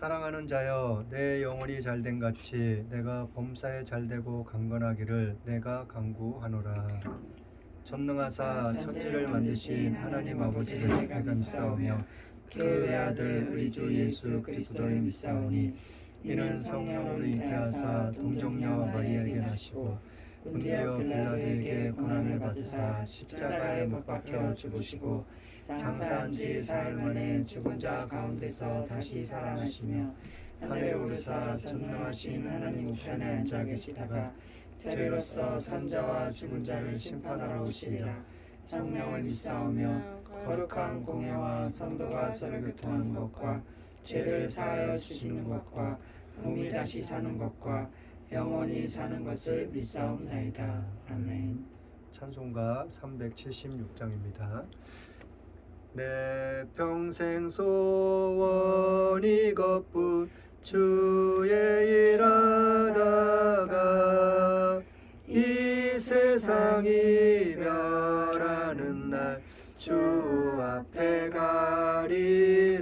사랑하는 자여, 내 영혼이 잘된 같이 내가 범사에 잘되고 강건하기를 내가 간구하노라. 전능하사 천지를 만드신 하나님 아버지를 내가 믿사오며 그 외아들 우리 주 예수 그리스도를 믿사오니 이는 성령으로 잉태하사 동정녀 마리아에게 나시고 본디오 빌라도에게 고난을 받으사 십자가에 못 박혀 죽으시고 장사한 지 사흘 만에 죽은 자 가운데서 다시 살아나시며 하늘에 오르사 전능하신 하나님 우편에 앉아 계시다가 저희로서 산자와 죽은 자를 심판하러 오시리라. 성령을 믿사오며 거룩한 공예와 성도가 서로 교통하는 것과 죄를 사하여 주시는 것과 몸이 다시 사는 것과 영원히 사는 것을 믿사옵나이다. 아멘. 찬송가 376장입니다. 내 평생 소원 이것뿐 주의 일하다가 이 세상이 멸하는 날 주 앞에 가리라.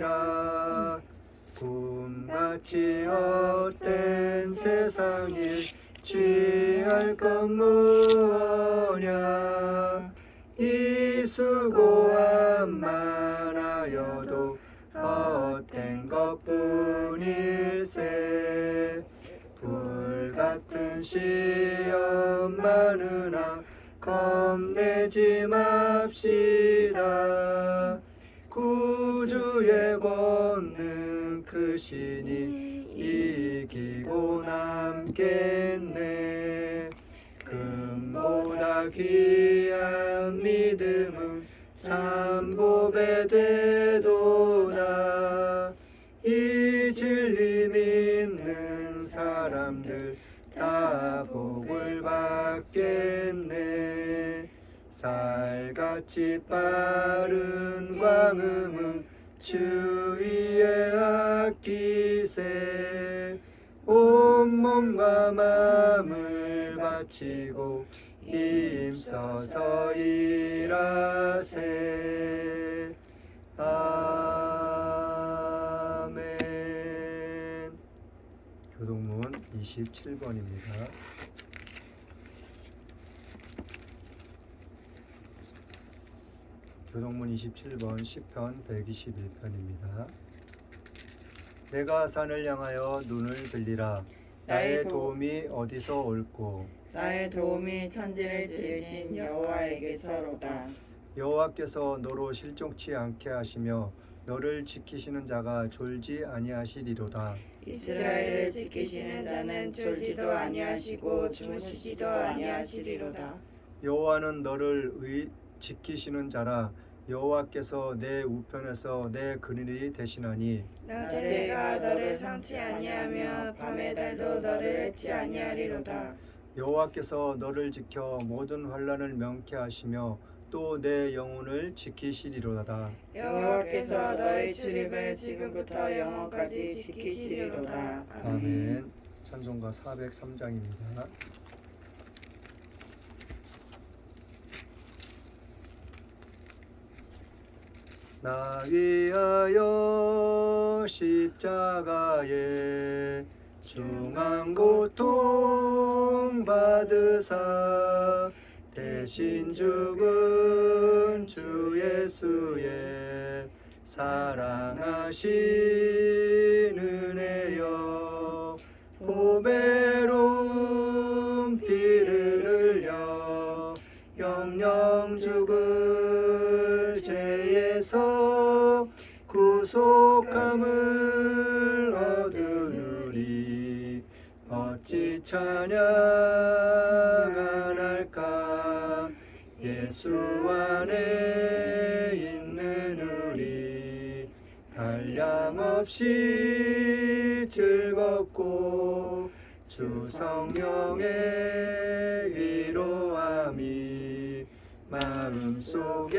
꿈같이 헛된 세상일 취할 것 무엇냐. 이 수고한 많아여도 헛된 것뿐일세. 불같은 시험 많으나 겁내지 맙시다. 구주의 권능 크시니 이기고 남겠네. 금보다 귀한 믿음은 참 보배 되도다. 이 진리 믿는 사람들 다 복을 받겠네. 살같이 빠른 광음은 주위에 아끼세. 온몸과 마음을 바치고 힘써서 일하세. 아멘. 교동문 27번입니다. 교동문 27번 시편 121편입니다. 내가 산을 향하여 눈을 들리라. 나의 도움이 어디서 올꼬. 나의 도움이 천지를 지으신 여호와에게서로다. 여호와께서 너로 실족치 않게 하시며 너를 지키시는 자가 졸지 아니하시리로다. 이스라엘을 지키시는 자는 졸지도 아니하시고 주무시지도 아니하시리로다. 여호와는 너를 지키시는 자라. 여호와께서 내 우편에서 내 그늘이 되시나니 낮에가 너를 상치 아니하며 밤의 달도 너를 해치 아니하리로다. 여호와께서 너를 지켜 모든 환난을 명쾌하시며 또 내 영혼을 지키시리로다. 여호와께서 너의 출입을 지금부터 영원까지 지키시리로다. 아멘. 찬송가 403장입니다. 나 위하여 십자가에 중한 고통 받으사 대신 죽은 주 예수의 사랑하신 은혜여. 보배로운 피를 흘려 영영 죽을 죄에서 구속함을 얻으리. 어찌 찬양 안 할까. 예수 안에 있는 우리 한량없이 즐겁고 주 성령의 위로함이 마음속에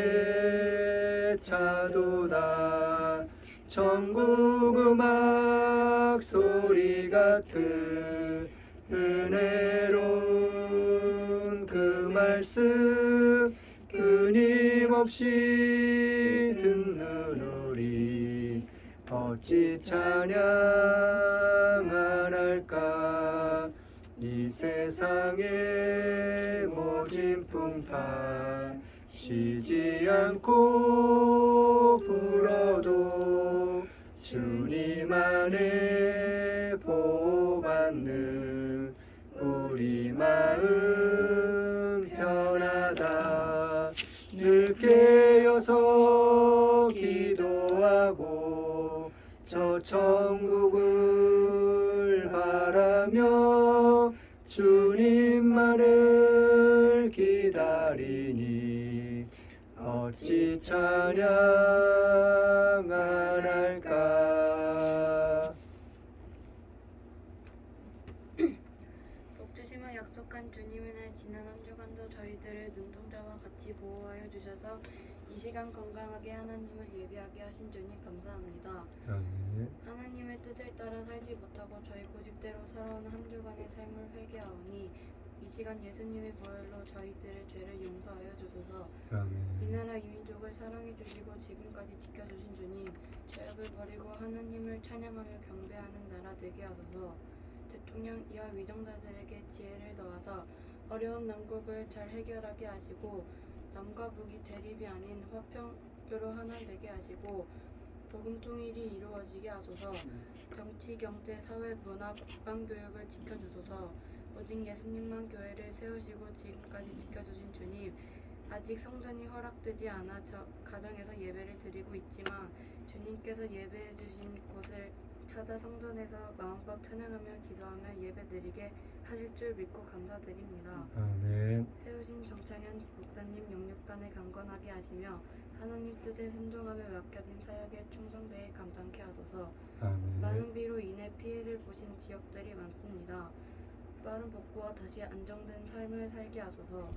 차도다. 천국 음악 소리 같은 은혜로운 그 말씀 끊임없이 듣는 우리 어찌 찬양 안 할까 이 세상의 모진 풍파 쉬지 않고 불어도 주님 안에 보호받는 우리 마음 편하다 늘 깨어서 기도하고 저 천국을 바라며 주님만을 기다리니 어찌 찬양 안 할까. 복주심을 약속한 주님의 지난 한 주간도 저희들을 눈동자와 같이 보호하여 주셔서 이 시간 건강하게 하나님을 예배하게 하신 주님 감사합니다. 아멘. 하나님의 뜻을 따라 살지 못하고 저희 고집대로 살아온 한 주간의 삶을 회개하오니 이 시간 예수님의 보혈로 저희들의 죄를 용서하여 주소서. 이 아멘. 나라 이 민족을 사랑해 주시고 지금까지 지켜주신 주님, 죄악을 버리고 하나님을 찬양하며 경배하는 나라 되게 하소서. 대통령 이하 위정자들에게 지혜를 더하사 어려운 난국을 잘 해결하게 하시고 남과 북이 대립이 아닌 화평으로 하나 되게 하시고 복음 통일이 이루어지게 하소서. 정치, 경제, 사회, 문화, 국방, 교육을 지켜주소서. 오직 예수님만 교회를 세우시고 지금까지 지켜주신 주님, 아직 성전이 허락되지 않아 저 가정에서 예배를 드리고 있지만 주님께서 예배해 주신 곳을 찾아 성전에서 마음껏 찬양하며 기도하며 예배드리게 하실 줄 믿고 감사드립니다. 아멘. 세우신 정창현 목사님 영육간을 강건하게 하시며 하나님 뜻에 순종하며 맡겨진 사역에 충성되게 감당케 하소서. 아멘. 많은 비로 인해 피해를 보신 지역들이 많습니다. 빠른 복구와 다시 안정된 삶을 살게 하소서.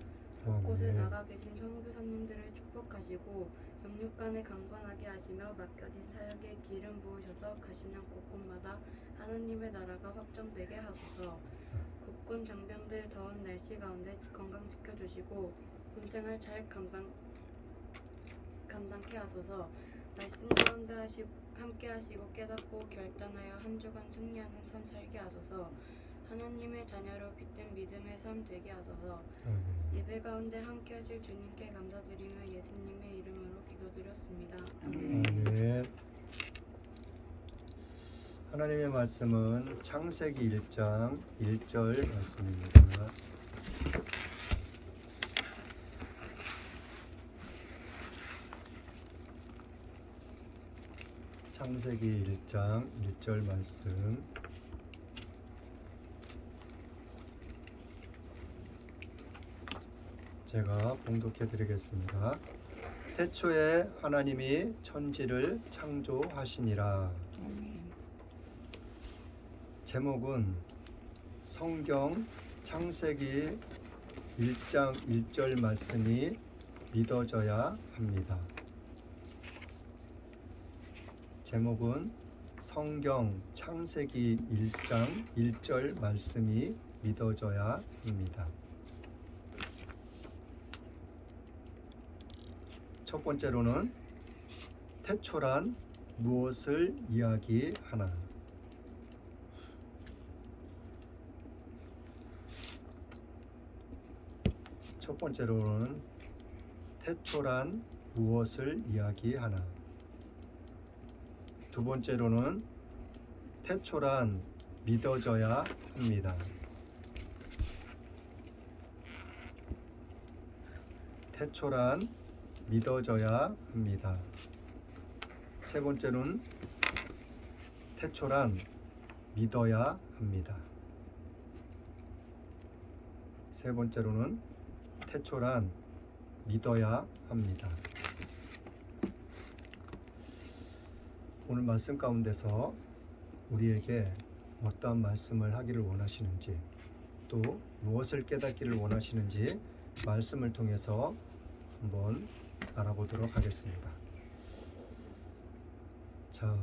곳곳에 아멘. 나가 계신 선교사님들을 축복하시고 영육간을 강건하게 하시며 맡겨진 사역에 기름 부으셔서 가시는 곳곳마다 하나님의 나라가 확정되게 하소서. 국군 장병들 더운 날씨 가운데 건강 지켜주시고 군생활 잘 감당케 하소서. 말씀 가운데 함께 하시고 깨닫고 결단하여 한 주간 승리하는 삶 살게 하소서. 하나님의 자녀로 빗된 믿음의 삶 되게 하소서. 아멘. 예배 가운데 함께 하실 주님께 감사드리며 예수님의 이름으로 기도드렸습니다. 아멘. 하나님의 말씀은 창세기 1장 1절 말씀입니다. 창세기 1장 1절 말씀. 제가 봉독해 드리겠습니다. 태초에 하나님이 천지를 창조하시니라. 제목은 성경 창세기 1장 1절 말씀이 믿어져야 합니다. 제목은 성경 창세기 1장 1절 말씀이 믿어져야 합니다. 첫 번째로는 태초란 무엇을 이야기하나? 첫 번째로는 태초란 무엇을 이야기하나? 두 번째로는 태초란 믿어져야 합니다. 태초란 믿어져야 합니다. 세 번째는 태초란 믿어야 합니다. 세 번째로는 태초란 믿어야 합니다. 오늘 말씀 가운데서 우리에게 어떠한 말씀을 하기를 원하시는지, 또 무엇을 깨닫기를 원하시는지 말씀을 통해서 한번 알아보도록 하겠습니다. 자,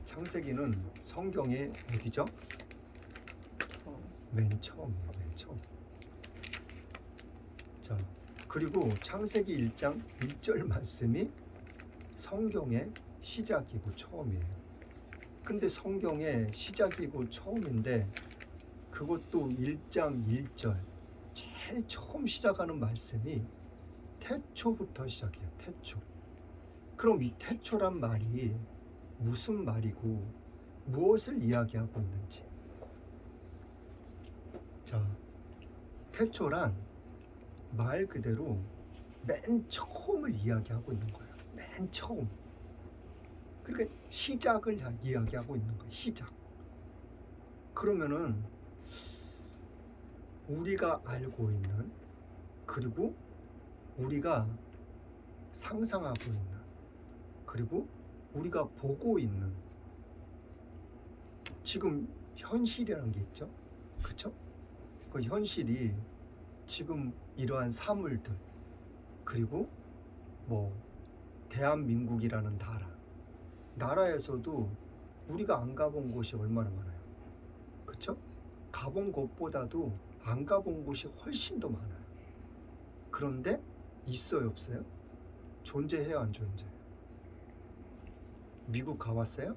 창세기는 성경의 어디죠? 맨 처음. 자, 그리고 창세기 1장 1절 말씀이 성경의 시작이고 처음이에요. 근데 성경의 시작이고 처음인데 그것도 1장 1절 제일 처음 시작하는 말씀이 태초부터 시작해요. 태초. 그럼 이 태초란 말이 무슨 말이고 무엇을 이야기하고 있는지. 자, 태초란 말 그대로 맨 처음을 이야기하고 있는 거예요. 맨 처음. 그러니까 시작을 이야기하고 있는 거예요. 시작. 그러면은 우리가 알고 있는, 그리고 우리가 상상하고 있는, 그리고 우리가 보고 있는 지금 현실이라는 게 있죠. 그렇죠? 그 현실이 지금 이러한 사물들, 그리고 뭐 대한민국이라는 나라에서도 우리가 안 가본 곳이 얼마나 많아요. 그렇죠? 가본 곳보다도 안 가본 곳이 훨씬 더 많아요. 그런데 있어요, 없어요? 존재해요, 안 존재해요? 미국 가봤어요?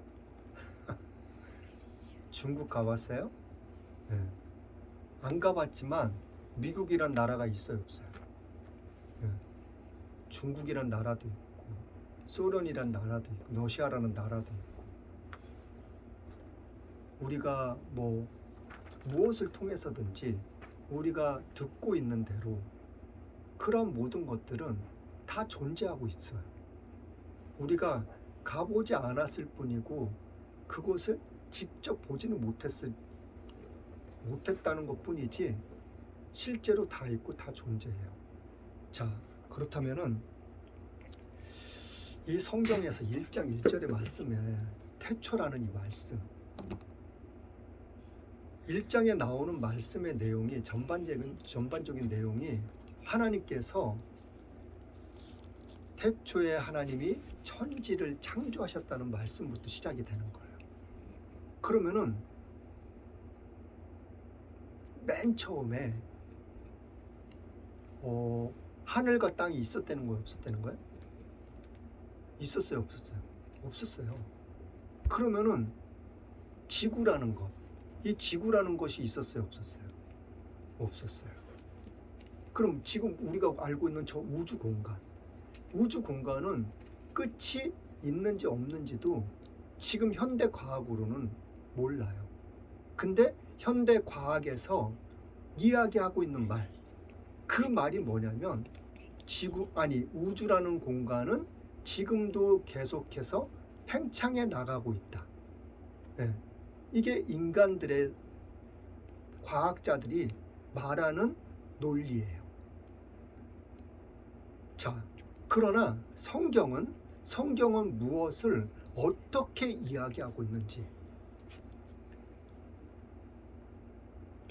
중국 가봤어요? 네. 안 가봤지만 미국이란 나라가 있어요, 없어요? 네. 중국이란 나라도 있고, 소련이란 나라도 있고, 러시아라는 나라도 있고, 우리가 뭐 무엇을 통해서든지 우리가 듣고 있는 대로 그런 모든 것들은 다 존재하고 있어요. 우리가 가보지 않았을 뿐이고 그곳을 직접 보지는 못했다는 것 뿐이지 실제로 다 있고 다 존재해요. 자, 그렇다면은 이 성경에서 1장 1절의 말씀에 태초라는 이 말씀, 1장에 나오는 말씀의 내용이 전반적인 내용이 하나님께서 태초에 하나님이 천지를 창조하셨다는 말씀부터 시작이 되는 거예요. 그러면은 맨 처음에 하늘과 땅이 있었다는 거예요, 없었다는 거예요? 있었어요, 없었어요? 없었어요. 그러면은 지구라는 것, 이 지구라는 것이 있었어요, 없었어요? 없었어요. 그럼 지금 우리가 알고 있는 저 우주 공간은 끝이 있는지 없는지도 지금 현대 과학으로는 몰라요. 근데 현대 과학에서 이야기하고 있는 말, 그 말이 뭐냐면 우주라는 공간은 지금도 계속해서 팽창해 나가고 있다. 네. 이게 인간들의 과학자들이 말하는 논리예요. 자, 그러나 성경은 무엇을 어떻게 이야기하고 있는지,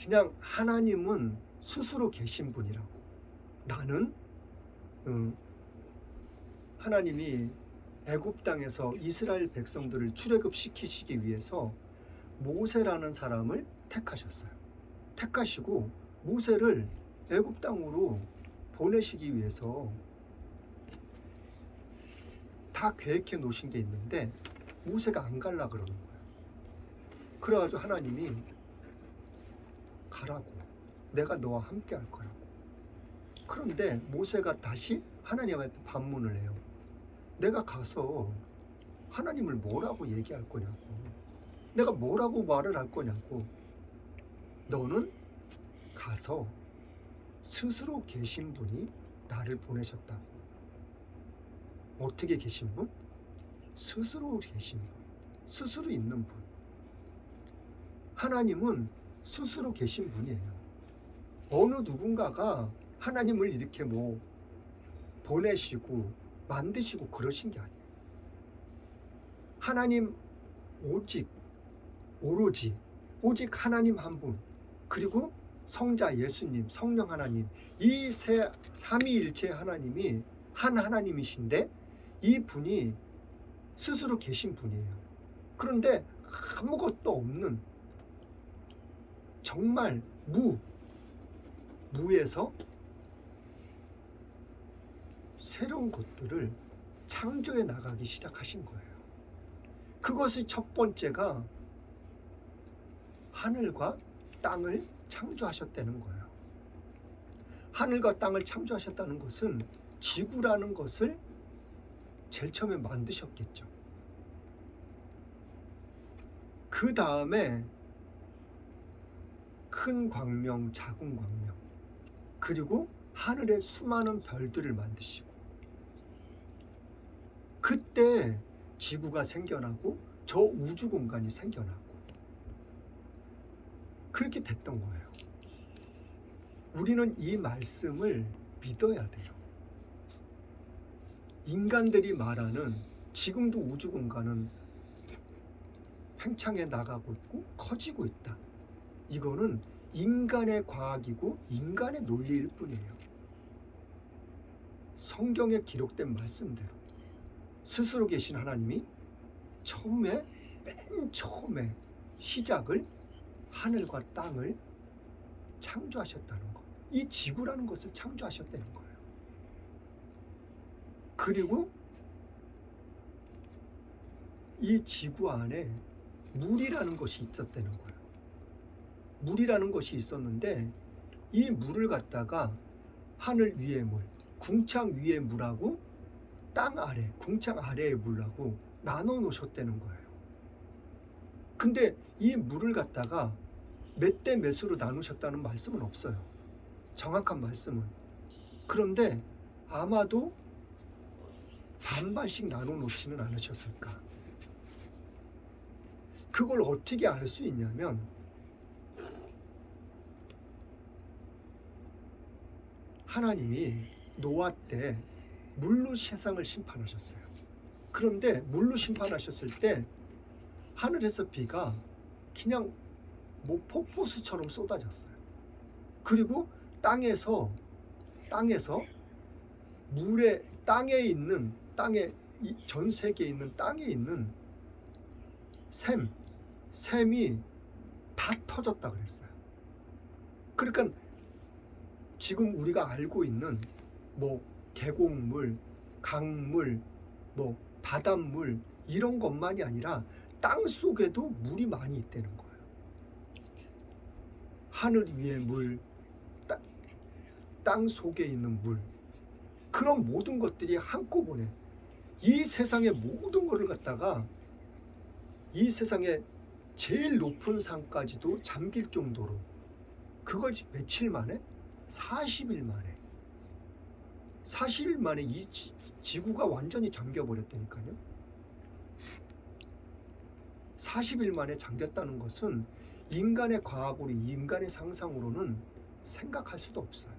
그냥 하나님은 스스로 계신 분이라고, 나는 하나님이 애굽 땅에서 이스라엘 백성들을 출애굽시키시기 위해서 모세라는 사람을 택하셨어요. 택하시고 모세를 애굽 땅으로 보내시기 위해서 다 계획해 놓으신 게 있는데 모세가 안 갈라 그러는 거예요. 그래가지고 하나님이 가라고, 내가 너와 함께 할 거라고. 그런데 모세가 다시 하나님한테 반문을 해요. 내가 가서 하나님을 뭐라고 얘기할 거냐고, 내가 뭐라고 말을 할 거냐고. 너는 가서 스스로 계신 분이 나를 보내셨다고. 어떻게 계신 분? 스스로 계신 분, 스스로 있는 분. 하나님은 스스로 계신 분이에요. 어느 누군가가 하나님을 이렇게 보내시고 만드시고 그러신 게 아니에요. 하나님 오로지 하나님 한 분, 그리고 성자 예수님, 성령 하나님, 이 삼위일체 하나님이 한 하나님이신데 이 분이 스스로 계신 분이에요. 그런데 아무것도 없는, 정말 무에서 새로운 것들을 창조해 나가기 시작하신 거예요. 그것의 첫 번째가 하늘과 땅을 창조하셨다는 거예요. 하늘과 땅을 창조하셨다는 것은 지구라는 것을 제일 처음에 만드셨겠죠. 그 다음에 큰 광명, 작은 광명, 그리고 하늘의 수많은 별들을 만드시고, 그때 지구가 생겨나고 저 우주 공간이 생겨나고 그렇게 됐던 거예요. 우리는 이 말씀을 믿어야 돼요. 인간들이 말하는 지금도 우주 공간은 팽창해 나가고 있고 커지고 있다. 이거는 인간의 과학이고 인간의 논리일 뿐이에요. 성경에 기록된 말씀대로 스스로 계신 하나님이 맨 처음에 시작을 하늘과 땅을 창조하셨다는 것. 이 지구라는 것을 창조하셨다는 거예요. 그리고 이 지구 안에 물이라는 것이 있었다는 거예요. 물이라는 것이 있었는데 이 물을 갖다가 하늘 위의 물, 궁창 위의 물하고 땅 아래, 궁창 아래의 물하고 나눠 놓으셨다는 거예요. 근데 이 물을 갖다가 몇 대 몇으로 나누셨다는 말씀은 없어요. 정확한 말씀은. 그런데 아마도 반반씩 나눠 놓지는 않으셨을까. 그걸 어떻게 알 수 있냐면 하나님이 노아 때 물로 세상을 심판하셨어요. 그런데 물로 심판하셨을 때 하늘에서 비가 그냥 폭포수처럼 쏟아졌어요. 그리고 땅에서 물에 땅에 있는 전 세계에 있는 땅에 있는 샘이 다 터졌다 그랬어요. 그러니까 지금 우리가 알고 있는 계곡물, 강물, 바닷물 이런 것만이 아니라 땅 속에도 물이 많이 있다는 거예요. 하늘 위의 물, 땅 속에 있는 물, 그런 모든 것들이 한꺼번에 이 세상의 모든 것을 갖다가 이 세상의 제일 높은 산까지도 잠길 정도로, 그것이 며칠 만에? 40일 만에 이 지구가 완전히 잠겨버렸다니까요. 40일 만에 잠겼다는 것은 인간의 과학으로, 인간의 상상으로는 생각할 수도 없어요.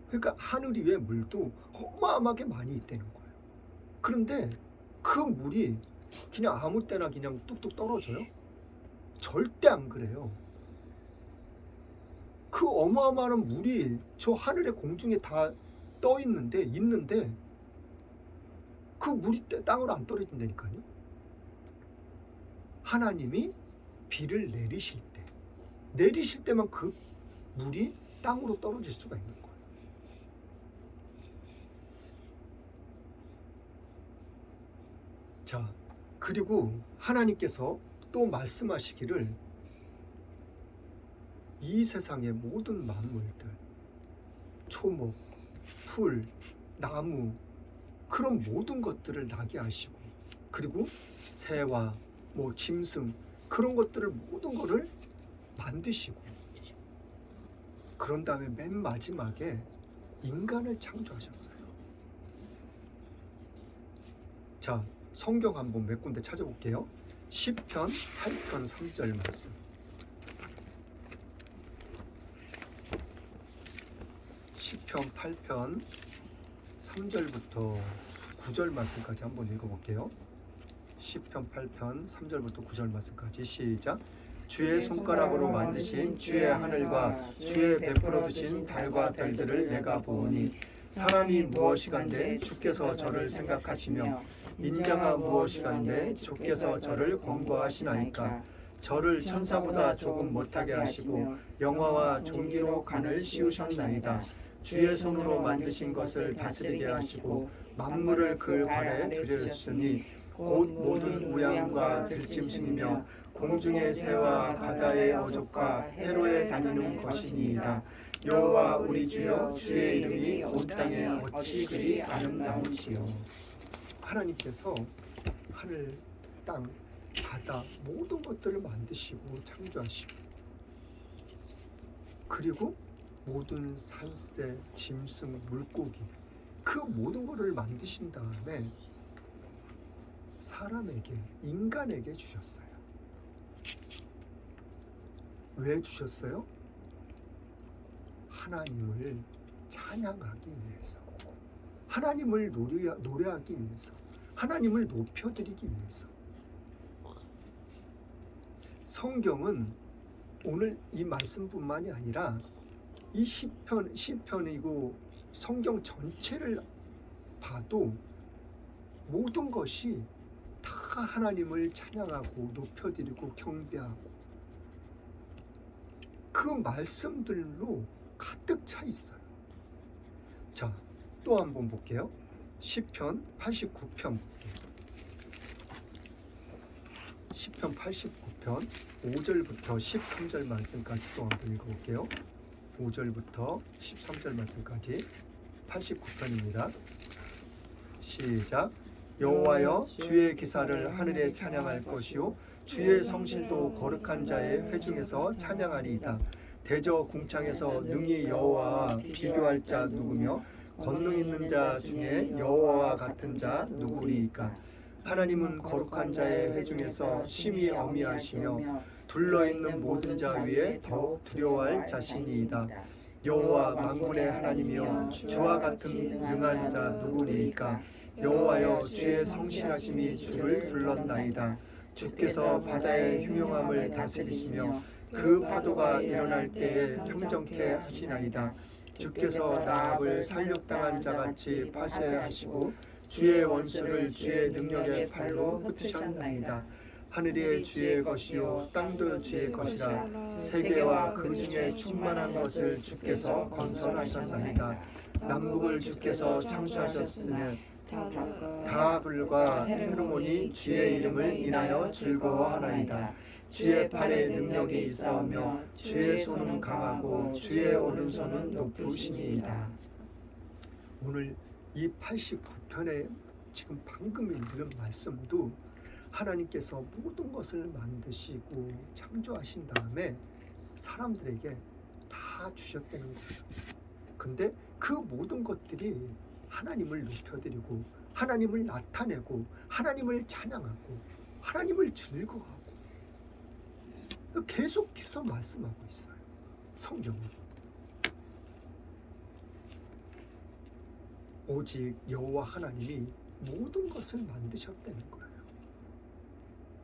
그러니까 하늘 위의 물도 어마어마하게 많이 있다는 거예요. 그런데 그 물이 그냥 아무 때나 그냥 뚝뚝 떨어져요? 절대 안 그래요. 그 어마어마한 물이 저 하늘의 공중에 다 떠 있는데 그 물이 땅으로 안 떨어진다니까요. 하나님이 비를 내리실 때만 그 물이 땅으로 떨어질 수가 있는 거예요. 자, 그리고 하나님께서 또 말씀하시기를 이 세상의 모든 만물들, 초목, 풀, 나무, 그런 모든 것들을 나게 하시고, 그리고 새와 짐승, 그런 것들을 모든 것을 만드시고, 그런 다음에 맨 마지막에 인간을 창조하셨어요. 자, 성경 한번 몇 군데 찾아볼게요. 시편 8편 3절 말씀. 시편 8편 3절부터 9절 말씀까지 한번 읽어볼게요. 시편 8편 3절부터 9절 말씀까지 시작. 주의 손가락으로 만드신 주의 하늘과 주의 베풀어 주신 달과 별들을 내가 보오니 사람이 무엇이간데 주께서 저를 생각하시며 인자가 무엇이간데 주께서 저를 권고하시나이까. 저를 천사보다 조금 못하게 하시고 영화와 종기로 간을 씌우셨나이다. 주의 손으로 만드신 것을 다스리게 하시고 만물을 그 발에 들였으니 곧 모든 우양과 들짐승이며 공중의 새와 바다의 어족과 해로에 다니는 것이니이다. 여호와 우리 주여 주의 이름이 온 땅에 어찌 그리 아름다운지요. 하나님께서 하늘, 땅, 바다 모든 것들을 만드시고 창조하시고, 그리고 모든 산새, 짐승, 물고기 그 모든 것을 만드신 다음에 사람에게, 인간에게 주셨어요. 왜 주셨어요? 하나님을 찬양하기 위해서, 하나님을 노래하기 위해서, 하나님을 높여드리기 위해서. 성경은 오늘 이 말씀뿐만이 아니라 이 시편이고 성경 전체를 봐도 모든 것이 다 하나님을 찬양하고 높여드리고 경배하고 그 말씀들로 가득 차 있어요. 자, 또 한번 볼게요. 시편 89편 볼게요. 시편 89편 5절부터 13절 말씀까지 또 한번 읽어볼게요. 5절부터 13절 말씀까지 89편입니다. 시작. 여호와여 주의 기사를 하늘에 찬양할 것이요 주의 성실도 거룩한 자의 회중에서 찬양하리이다. 대저 궁창에서 능히 여호와와 비교할 자 누구며 권능 있는 자 중에 여호와와 같은 자 누구리이까. 하나님은 거룩한 자의 회중에서 심히 어미하시며 둘러있는 모든 자 위에 더욱 두려워할 자신이이다. 여호와 만군의 하나님이여 주와 같은 능한 자 누구리이까. 여호와여 주의 성실하심이 주를 불렀나이다. 주께서 바다의 흉용함을 다스리시며 그 파도가 일어날 때에 평정케 하시나이다. 주께서 라합을 살육당한 자같이 파쇄하시고 주의 원수를 주의 능력의 팔로 흩으셨나이다. 하늘이 주의 것이요 땅도 주의 것이라. 세계와 그 중에 충만한 것을 주께서 건설하셨나이다. 남북을 주께서 창조하셨으니 다불과 헤르몬이 주의 이름을 인하여 즐거워하나이다. 주의 팔에 능력이 있사오며 주의 손은 강하고 주의 오른손은 높으시니이다. 오늘 이 89편에 지금 방금 읽은 말씀도 하나님께서 모든 것을 만드시고 창조하신 다음에 사람들에게 다 주셨다는 거예요. 근데 그 모든 것들이 하나님을 높여드리고 하나님을 나타내고 하나님을 찬양하고 하나님을 즐거워하고 계속해서 말씀하고 있어요. 성경은. 오직 여호와 하나님이 모든 것을 만드셨다는 거예요.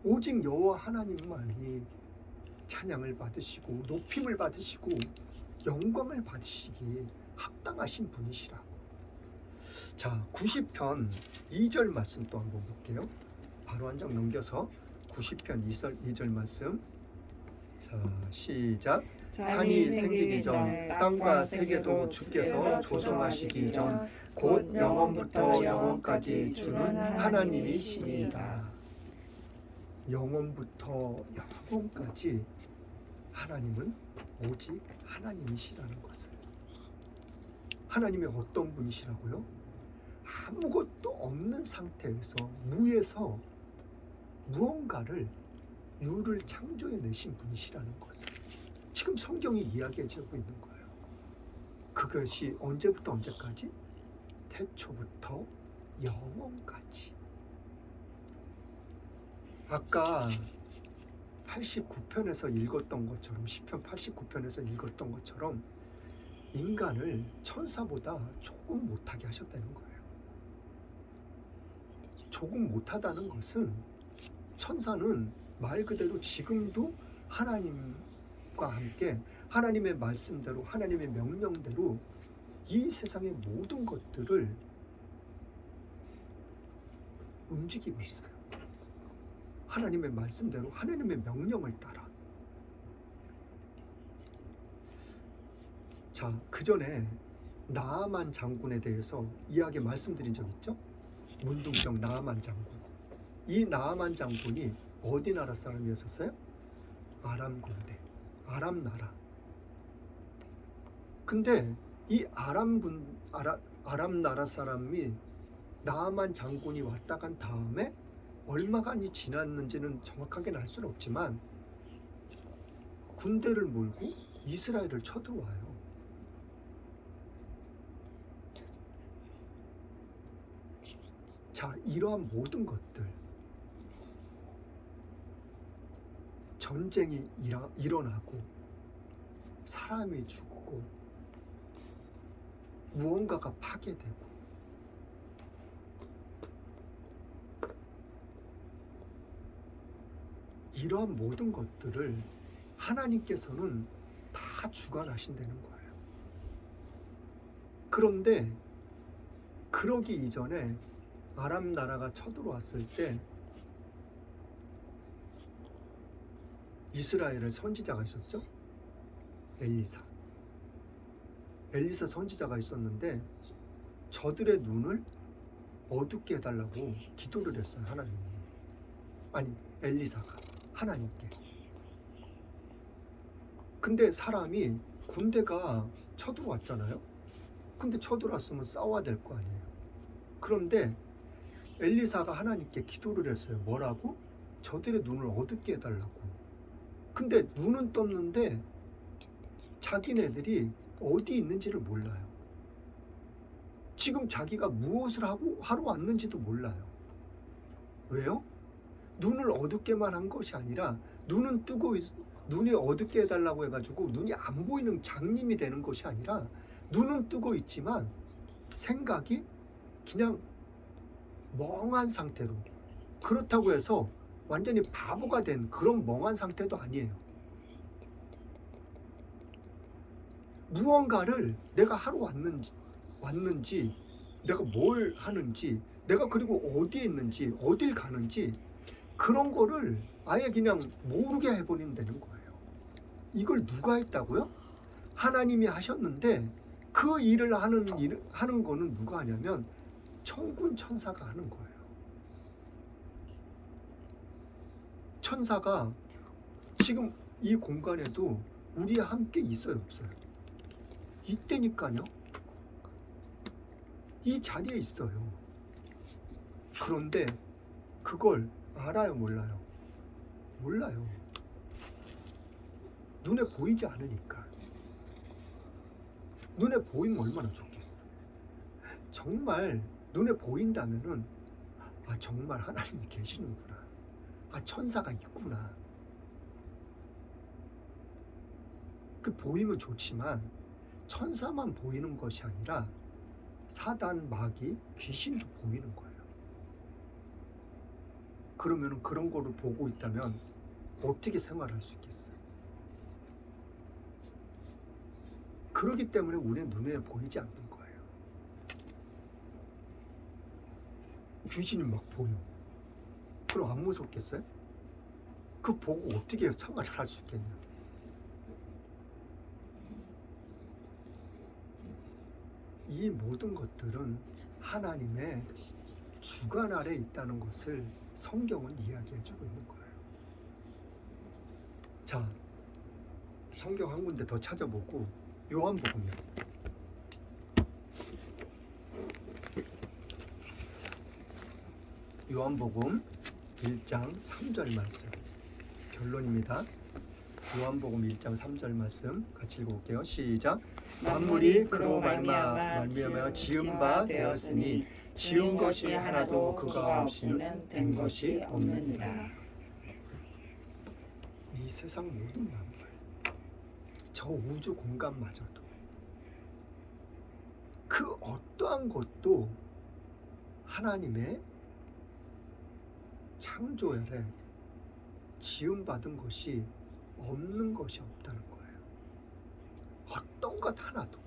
오직 여호와 하나님만이 찬양을 받으시고 높임을 받으시고 영광을 받으시기에 합당하신 분이시라고. 자, 90편 2절 말씀 또 한번 볼게요. 바로 한 장 넘겨서 90편 2절 말씀. 자, 시작. 산이 생기기 전 땅과 세계도 주께서 조성하시기 전 곧 영원부터 영원까지 주는 하나님이시니이다. 영원부터 영원까지 하나님은 오직 하나님이시라는 것을. 하나님이 어떤 분이시라고요? 아무것도 없는 상태에서 무에서 무언가를 유를 창조해 내신 분이시라는 것을 지금 성경이 이야기해주고 있는 거예요. 그것이 언제부터 언제까지? 태초부터 영원까지. 아까 89편에서 읽었던 것처럼, 시편 89편에서 읽었던 것처럼 인간을 천사보다 조금 못하게 하셨다는 거예요. 조금 못하다는 것은 천사는 말 그대로 지금도 하나님과 함께 하나님의 말씀대로 하나님의 명령대로 이 세상의 모든 것들을 움직이고 있어요. 하나님의 말씀대로 하나님의 명령을 따라. 자, 그 전에 나아만 장군에 대해서 이야기 말씀드린 적 있죠? 문둥병 나아만 장군. 이 나아만 장군이 어디 나라 사람이었었어요? 아람 군대, 아람 나라. 근데 이 아람 나라 사람이 나아만 장군이 왔다 간 다음에 얼마간이 지났는지는 정확하게는 알 수는 없지만 군대를 몰고 이스라엘을 쳐들어와요. 자, 이러한 모든 것들, 전쟁이 일어나고 사람이 죽고 무언가가 파괴되고 이러한 모든 것들을 하나님께서는 다 주관하신다는 거예요. 그런데 그러기 이전에 아람 나라가 쳐들어왔을 때 이스라엘의 선지자가 있었죠? 엘리사 선지자가 있었는데 저들의 눈을 어둡게 해달라고 기도를 했어요. 하나님이. 아니, 엘리사가 하나님께. 근데 사람이 군대가 쳐들어왔잖아요. 근데 쳐들어왔으면 싸워야 될 거 아니에요. 그런데 엘리사가 하나님께 기도를 했어요. 뭐라고? 저들의 눈을 어둡게 해달라고. 근데 눈은 떴는데 자기네들이 어디 있는지를 몰라요. 지금 자기가 무엇을 하러 왔는지도 몰라요. 왜요? 눈을 어둡게만 한 것이 아니라 눈은 뜨고 눈이 어둡게 해달라고 해가지고 눈이 안 보이는 장님이 되는 것이 아니라 눈은 뜨고 있지만 생각이 그냥 멍한 상태로, 그렇다고 해서 완전히 바보가 된 그런 멍한 상태도 아니에요. 무언가를 내가 하러 왔는지 내가 뭘 하는지, 내가 그리고 어디에 있는지, 어딜 가는지 그런 거를 아예 그냥 모르게 해버린다는 거예요. 이걸 누가 했다고요? 하나님이 하셨는데 그 일을 하는 거는 누가 하냐면 천군 천사가 하는 거예요. 천사가 지금 이 공간에도 우리와 함께 있어요, 없어요? 있다니까요. 이 자리에 있어요. 그런데 그걸 알아요, 몰라요? 몰라요. 눈에 보이지 않으니까. 눈에 보이면 얼마나 좋겠어. 정말 눈에 보인다면은 아, 정말 하나님이 계시는구나. 아, 천사가 있구나. 그 보이면 좋지만 천사만 보이는 것이 아니라 사단, 마귀, 귀신도 보이는 거예요. 그러면 그런 거를 보고 있다면 어떻게 생활할 수 있겠어요? 그렇기 때문에 우리의 눈에 보이지 않는 거예요. 귀신이 막 보여. 그럼 안 무섭겠어요? 그거 보고 어떻게 생활을 할 수 있겠냐? 이 모든 것들은 하나님의 주관 아래 있다는 것을 성경은 이야기해주고 있는 거예요. 자, 성경 한 군데 더 찾아보고 요한복음이요. 요한복음 1장 3절 말씀 결론입니다. 요한복음 1장 3절 말씀 같이 읽어볼게요. 시작. 만물이 그로 말미암아 지은 바 되었으니 지은 것이 하나도 그가 없이는 된 것이 없느니라. 이 세상 모든 만물, 저 우주 공간마저도 그 어떠한 것도 하나님의 창조 아래 지음받은 것이 없는 것이 없다는 거예요. 어떤 것 하나도.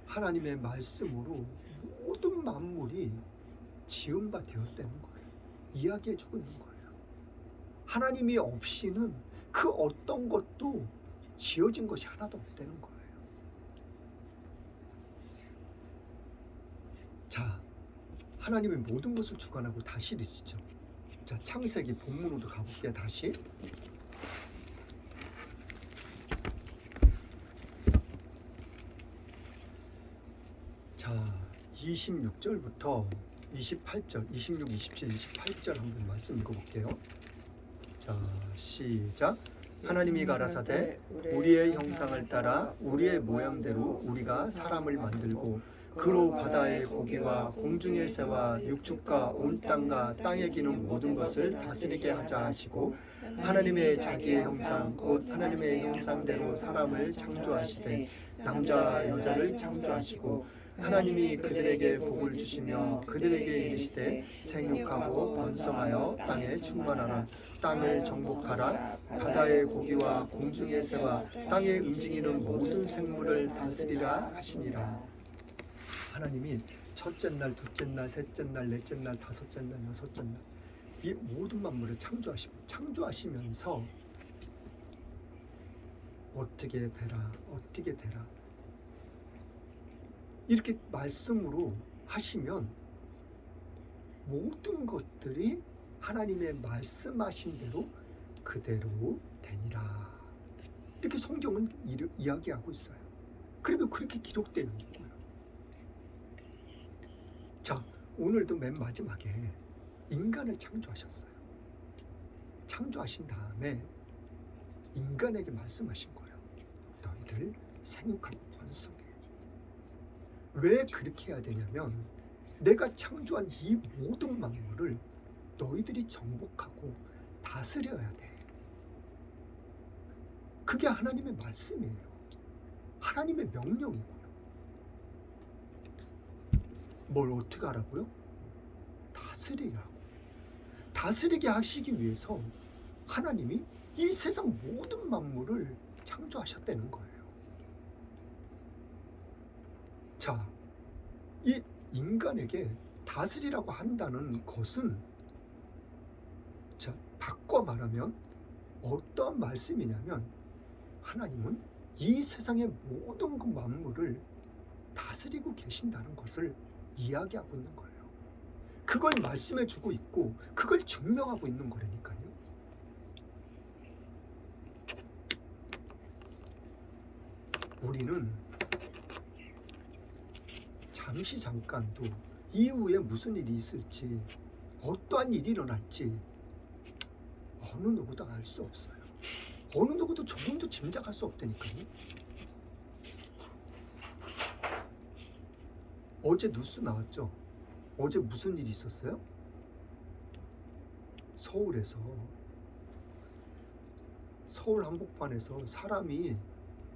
하나님의 말씀으로 모든 만물이 지음바 되었다는 거예요. 이야기해주고 있는 거예요. 하나님이 없이는 그 어떤 것도 지어진 것이 하나도 없다는 거예요. 자, 하나님의 모든 것을 주관하고 다스리시죠. 자, 창세기 본문으로 가볼게요. 다시. 자, 26절부터 28절, 26, 27, 28절 한번 말씀 읽어볼게요. 자, 시작. 하나님이 가라사대 우리의 형상을 따라 우리의 모양대로 우리가 사람을 만들고 그로 바다의 고기와 공중의 새와 육축과 온 땅과 땅에 기는 모든 것을 다스리게 하자 하시고 하나님의 자기의 형상 곧 하나님의 형상대로 사람을 창조하시되 남자와 여자를 창조하시고 하나님이 그들에게 복을 주시며 그들에게 이르시되 생육하고 번성하여 땅에 충만하라 땅을 정복하라 바다의 고기와 공중의 새와 땅에 움직이는 모든 생물을 다스리라 하시니라. 하나님이 첫째 날, 둘째 날, 셋째 날, 넷째 날, 다섯째 날, 여섯째 날 이 모든 만물을 창조하시면서 어떻게 되라 이렇게 말씀으로 하시면 모든 것들이 하나님의 말씀하신 대로 그대로 되니라. 이렇게 성경은 이야기하고 있어요. 그리고 그렇게 기록되어 있고요. 자, 오늘도 맨 마지막에 인간을 창조하셨어요. 창조하신 다음에 인간에게 말씀하신 거예요. 너희들 생육하고 번성해. 왜 그렇게 해야 되냐면 내가 창조한 이 모든 만물을 너희들이 정복하고 다스려야 돼. 그게 하나님의 말씀이에요. 하나님의 명령이고요. 뭘 어떻게 하라고요? 다스리라고. 다스리게 하시기 위해서 하나님이 이 세상 모든 만물을 창조하셨다는 거예요. 자, 이 인간에게 다스리라고 한다는 것은 자, 바꿔 말하면 어떠한 말씀이냐면 하나님은 이 세상의 모든 그 만물을 다스리고 계신다는 것을 이야기하고 있는 거예요. 그걸 말씀해 주고 있고 그걸 증명하고 있는 거라니까요. 우리는 잠시 잠깐도 이후에 무슨 일이 있을지 어떠한 일이 일어날지 어느 누구도 알 수 없어요. 어느 누구도 조금도 짐작할 수 없다니까요. 어제 뉴스 나왔죠? 어제 무슨 일이 있었어요? 서울에서 서울 한복판에서 사람이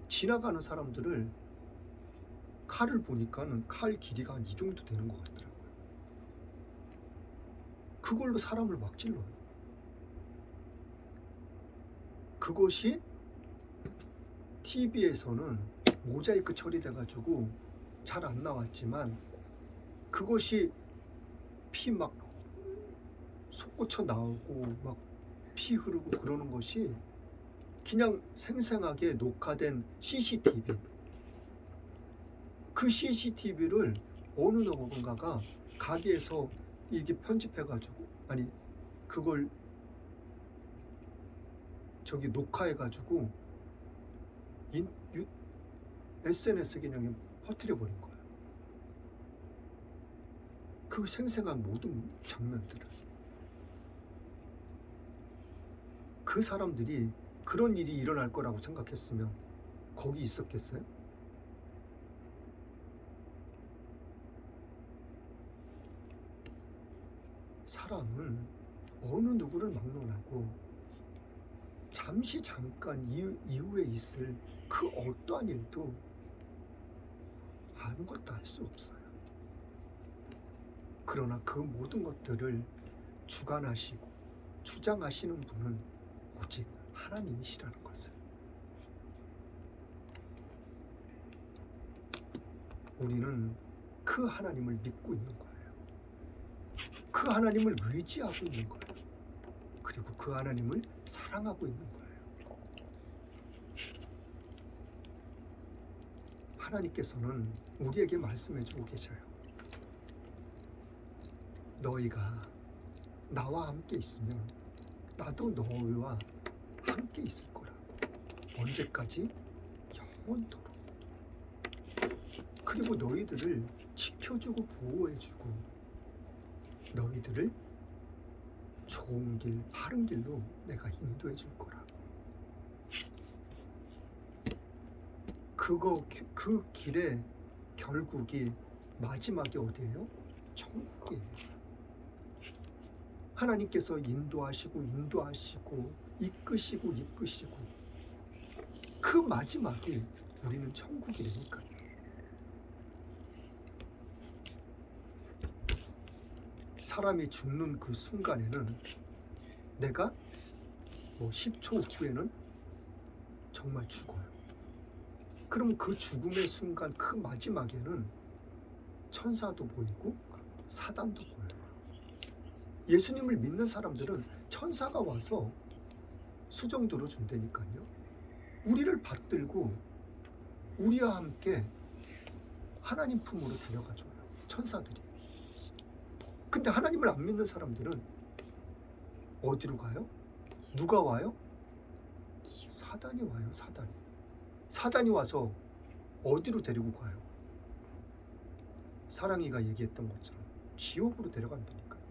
지나가는 사람들을 칼을 보니까는 칼 길이가 한 이 정도 되는 것 같더라고요. 그걸로 사람을 막 찔러요. 그것이 TV에서는 모자이크 처리돼가지고 잘 안 나왔지만 그것이 피 막 솟구쳐 나오고 막 피 흐르고 그러는 것이 그냥 생생하게 녹화된 CCTV. 그 CCTV를 어느 누군가가 가게에서 이게 편집해가지고 아니 그걸 저기 녹화해가지고 SNS 그냥 퍼뜨려 버린 거예요. 그 생생한 모든 장면들을. 그 사람들이 그런 일이 일어날 거라고 생각했으면 거기 있었겠어요? 사람은 어느 누구를 막론하고 잠시 잠깐 이후에 있을 그 어떠한 일도 아무것도 할 수 없어요. 그러나 그 모든 것들을 주관하시고 주장하시는 분은 오직 하나님이시라는 것을 우리는 그 하나님을 믿고 있는 거예요. 그 하나님을 의지하고 있는 거예요. 그리고 그 하나님을 사랑하고 있는 거예요. 하나님께서는 우리에게 말씀해 주고 계셔요. 너희가 나와 함께 있으면 나도 너희와 함께 있을 거라고. 언제까지? 영원토록. 그리고 너희들을 지켜주고 보호해주고 너희들을 좋은 길, 바른 길로 내가 인도해 줄 거라고. 그 길의 결국이 마지막이 어디예요? 천국이에요. 하나님께서 인도하시고 이끄시고 그 마지막이 우리는 천국이라니까요. 사람이 죽는 그 순간에는 내가 10초 후에는 정말 죽어요. 그럼 그 죽음의 순간 그 마지막에는 천사도 보이고 사단도 보여요. 예수님을 믿는 사람들은 천사가 와서 수정 들어준다니까요. 우리를 받들고 우리와 함께 하나님 품으로 데려가줘요. 천사들이. 근데 하나님을 안 믿는 사람들은 어디로 가요? 누가 와요? 사단이 와요. 사단이 와서 어디로 데리고 가요? 사랑이가 얘기했던 것처럼 지옥으로 데려간다니까요.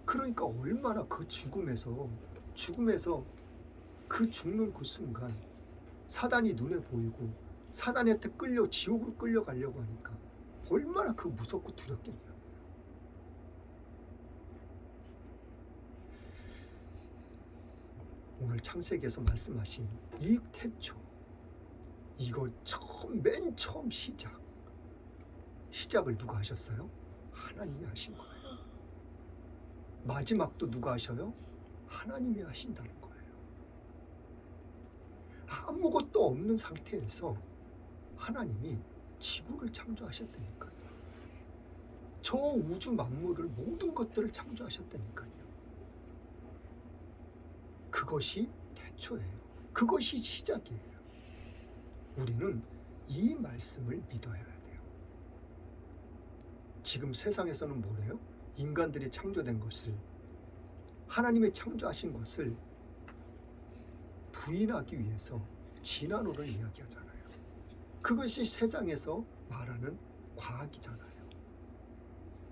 그러니까 얼마나 그 죽음에서 그 죽는 그 순간 사단이 눈에 보이고 사단한테 지옥으로 끌려가려고 하니까 얼마나 그 무섭고 두렵겠냐. 오늘 창세기에서 말씀하신 이 태초, 이거 맨 처음 시작을 누가 하셨어요? 하나님이 하신 거예요. 마지막도 누가 하셔요? 하나님이 하신다는 거예요. 아무것도 없는 상태에서 하나님이 지구를 창조하셨다니까요. 저 우주 만물을 모든 것들을 창조하셨다니까요. 그것이 태초예요. 그것이 시작이에요. 우리는 이 말씀을 믿어야 돼요. 지금 세상에서는 뭐래요? 인간들이 창조된 것을, 하나님의 창조하신 것을 부인하기 위해서 진화론을 이야기하잖아요. 그것이 세상에서 말하는 과학이잖아요.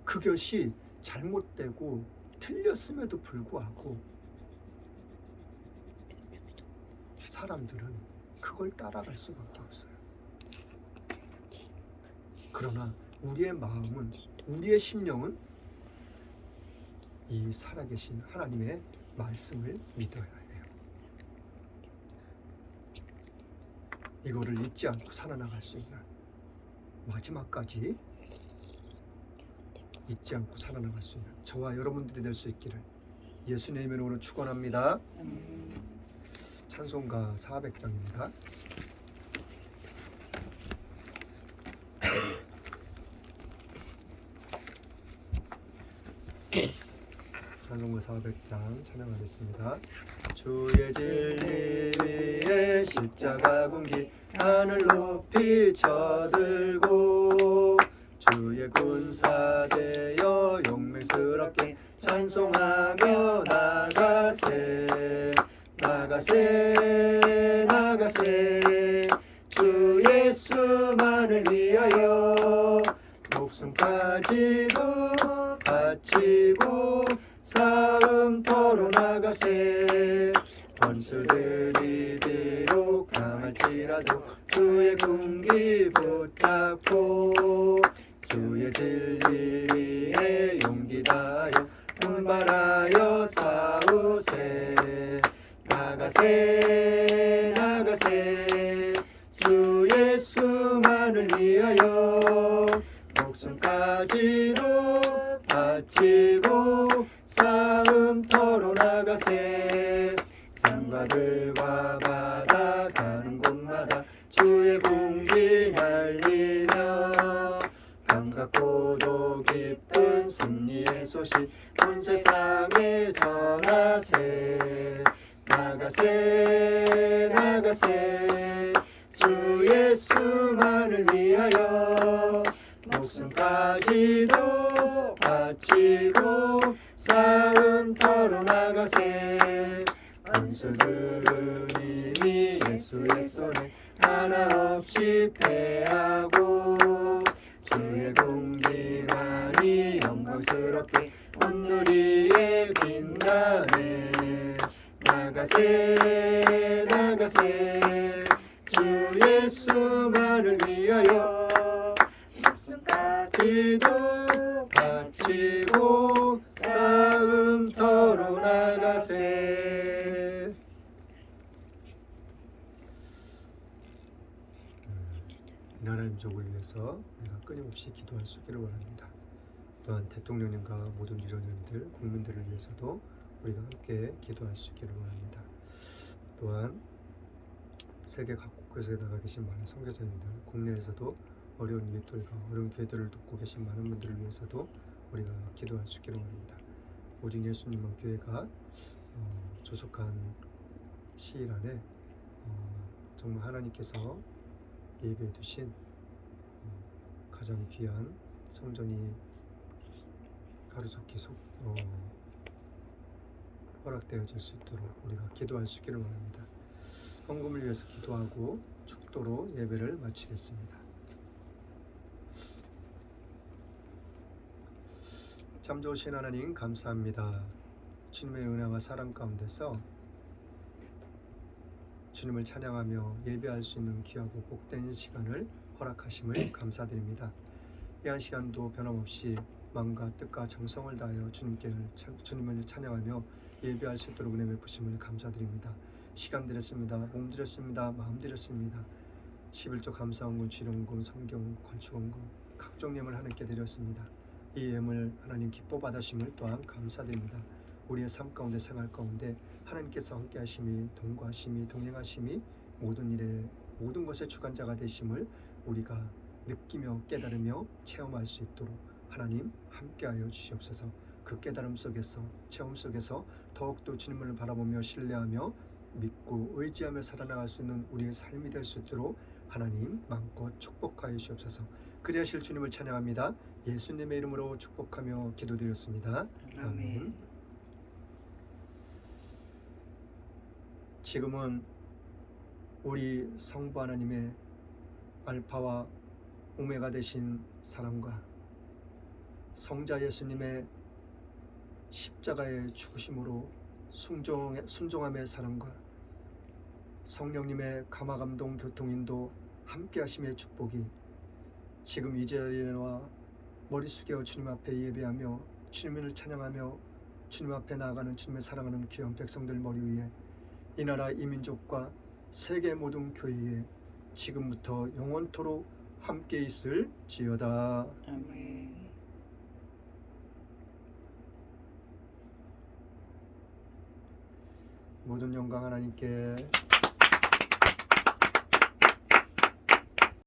그것이 잘못되고 틀렸음에도 불구하고 사람들은 그걸 따라갈 수밖에 없어요. 그러나 우리의 마음은, 우리의 심령은 이 살아계신 하나님의 말씀을 믿어야 해요. 이거를 잊지 않고 살아나갈 수 있는, 마지막까지 잊지 않고 살아나갈 수 있는 저와 여러분들이 될 수 있기를 예수님의 이름으로 축원합니다. 찬송가 400장입니다. 찬송가 400장 찬양하겠습니다. 주의 진리 위에 십자가 군기 하늘 높이 쳐들고 주의 군사 되어 용맹스럽게 찬송하며 나가세 주 예수만을 위하여 목숨까지도 바치고 싸움터로 나가세 원수들이 비록 강할지라도 주의 군기 붙잡고 주의 진리 위에 용기 다하여 분발하여 싸우세 나가세 주 예수만을 위하여 목숨까지도 바치고 싸움터로 나가세 산과 들과 바다 가는 곳마다 주의 공기 날리며 반갑고도 기쁜 승리의 소식 온 세상에 전하세 나가세 주 예수만을 위하여 목숨까지도 바치고 싸움터로 나가세. 원수들은 이미 예수의 손에 하나 없이 패하고 주의 공기만이 영광스럽게 온누리에 빛나네. 나가세 나가세 주 예수만을 위하여 목숨까지도 바치고 싸움터로 나가세. 이 나라 민족을 위해서 우리가 끊임없이 기도할 수 있기를 원합니다. 또한 대통령님과 모든 유력님들, 국민들을 위해서도 우리가 함께 기도할 수 있기를 원합니다. 또한 세계 각국에서 나가 계신 많은 선교사님들, 국내에서도 어려운 이웃들과 어려운 교회들을 돕고 계신 많은 분들을 위해서도 우리가 기도할 수 있기를 원합니다. 오직 예수님만 교회가 조속한 시일 안에 정말 하나님께서 예배해 두신 가장 귀한 성전이 가로속히 허락되어질 수 있도록 우리가 기도할 수 있기를 원합니다. 헌금을 위해서 기도하고 축도로 예배를 마치겠습니다. 참 좋으신 하나님 감사합니다. 주님의 은혜와 사랑 가운데서 주님을 찬양하며 예배할 수 있는 귀하고 복된 시간을 허락하심을 감사드립니다. 이 한 시간도 변함없이 마음과 뜻과 정성을 다하여 주님을 찬양하며 예배할 수 있도록 은혜 베푸심을 감사드립니다. 시간 드렸습니다. 몸 드렸습니다. 마음 드렸습니다. 11조 감사원금, 주일원금, 성경, 건축원금 각종 예물 하나님께 드렸습니다. 이 예물 하나님 기뻐 받으심을 또한 감사드립니다. 우리의 삶 가운데 생활 가운데 하나님께서 함께 하심이, 동거하심이, 동행하심이 모든 일에 모든 것의 주관자가 되심을 우리가 느끼며 깨달으며 체험할 수 있도록 하나님 함께하여 주시옵소서. 그 깨달음 속에서 체험 속에서 더욱더 주님을 바라보며 신뢰하며 믿고 의지하며 살아나갈 수 있는 우리의 삶이 될 수 있도록 하나님 마음껏 축복하여 주시옵소서. 그리하실 주님을 찬양합니다. 예수님의 이름으로 축복하며 기도드렸습니다. 아멘. 지금은 우리 성부 하나님의 알파와 오메가 되신 사랑과 성자 예수님의 십자가의 죽으심으로 순종함의 사랑과 성령님의 감화감동 교통인도 함께 하심의 축복이 지금 이 자리에 나와 머리 숙여 주님 앞에 예배하며 주님을 찬양하며 주님 앞에 나아가는 주님의 사랑하는 귀한 백성들 머리 위에 이 나라 이 민족과 세계 모든 교회에 지금부터 영원토록 함께 있을지어다. 아멘. 모든 영광 하나님께